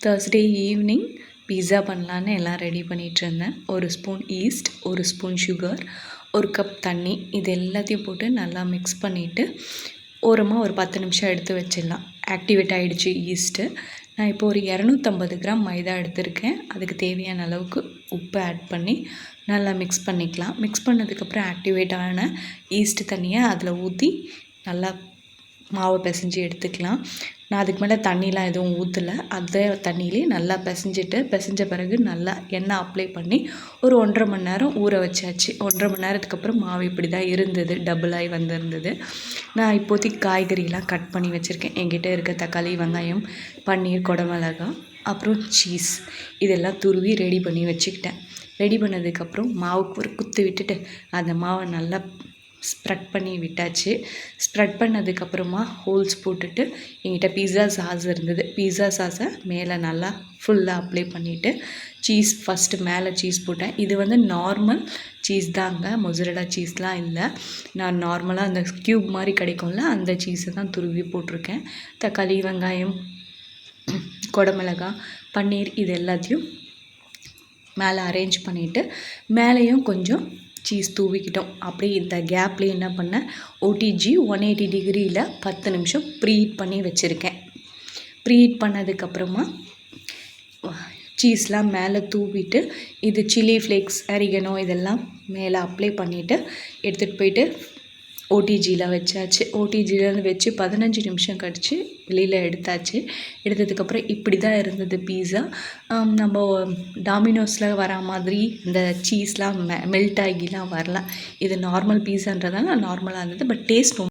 Thursday evening பீஸா பண்ணலான்னு எல்லாம் ready பண்ணிகிட்ருந்தேன். ஒரு ஸ்பூன் ஈஸ்ட், ஒரு ஸ்பூன் சுகர், ஒரு கப் தண்ணி, இது எல்லாத்தையும் போட்டு நல்லா மிக்ஸ் பண்ணிவிட்டு ஓரமாக ஒரு 10 நிமிஷம் எடுத்து வச்சிடலாம். ஆக்டிவேட் ஆகிடுச்சு ஈஸ்ட்டு. நான் இப்போ ஒரு 250 கிராம் மைதா எடுத்திருக்கேன். அதுக்கு தேவையான அளவுக்கு உப்பு ஆட் பண்ணி நல்லா மிக்ஸ் பண்ணிக்கலாம். மிக்ஸ் பண்ணதுக்கப்புறம் ஆக்டிவேட் ஆன ஈஸ்ட்டு தண்ணியை அதில் ஊற்றி நல்லா மாவை பிசைஞ்சு எடுத்துக்கலாம். நான் அதுக்கு மேலே தண்ணிலாம் எதுவும் ஊற்றலை. அதே தண்ணியிலே நல்லா பிசைஞ்ச பிறகு நல்லா எண்ணெய் அப்ளை பண்ணி ஒரு 1.5 மணி நேரம் ஊற வச்சாச்சு. 1.5 மணி நேரத்துக்கு அப்புறம் மாவு இப்படி தான் இருந்தது, டபுளாகி வந்திருந்தது. நான் இப்போதைக்கு காய்கறிலாம் கட் பண்ணி வச்சுருக்கேன். என்கிட்ட இருக்க தக்காளி, வெங்காயம், பன்னீர், குடமிளகாய், அப்புறம் சீஸ் இதெல்லாம் துருவி ரெடி பண்ணி வச்சுக்கிட்டேன். ரெடி பண்ணதுக்கப்புறம் மாவுக்கு ஒரு குத்து விட்டுட்டு அந்த மாவை நல்லா ஸ்ப்ரெட் பண்ணி விட்டாச்சு. ஸ்ப்ரெட் பண்ணதுக்கப்புறமா ஹோல்ஸ் போட்டுட்டு என்கிட்ட பீஸா சாஸ் இருந்தது. பீஸா சாஸை மேலே நல்லா ஃபுல்லாக அப்ளை பண்ணிவிட்டு சீஸ் ஃபஸ்ட்டு மேலே சீஸ் போட்டேன். இது வந்து நார்மல் சீஸ் தாங்க, மொசரல்லா சீஸ்லாம் இல்லை. நான் நார்மலாக அந்த க்யூப் மாதிரி கிடைக்கும்ல அந்த சீஸை தான் துருவி போட்டிருக்கேன். தக்காளி, வெங்காயம், குடமிளகாய், பன்னீர் இது எல்லாத்தையும் மேலே அரேஞ்ச் பண்ணிவிட்டு மேலேயும் கொஞ்சம் சீஸ் தூவிக்கிட்டோம். அப்படியே இந்த கேப்லேயே என்ன பண்ணேன், ஓடிஜி 180 டிகிரியில் 10 நிமிஷம் ப்ரீஹீட் பண்ணி வச்சுருக்கேன். ப்ரீஹீட் பண்ணதுக்கப்புறமா சீஸ்லாம் மேலே தூவிட்டு இது சில்லி ஃப்ளேக்ஸ், அரிகனோ இதெல்லாம் மேலே அப்ளை பண்ணிவிட்டு எடுத்துகிட்டு போயிட்டு ஓடிஜியில் வச்சாச்சு. ஓடிஜிலேருந்து வச்சு 15 நிமிஷம் கழித்து வெளியில் எடுத்தாச்சு. எடுத்ததுக்கப்புறம் இப்படி தான் இருந்தது பீஸா. நம்ம டாமினோஸில் வர மாதிரி இந்த சீஸ்லாம் மெல்ட் ஆகிலாம் வரல. இது நார்மல் பீஸான்றதால நார்மலாக இருந்தது. But taste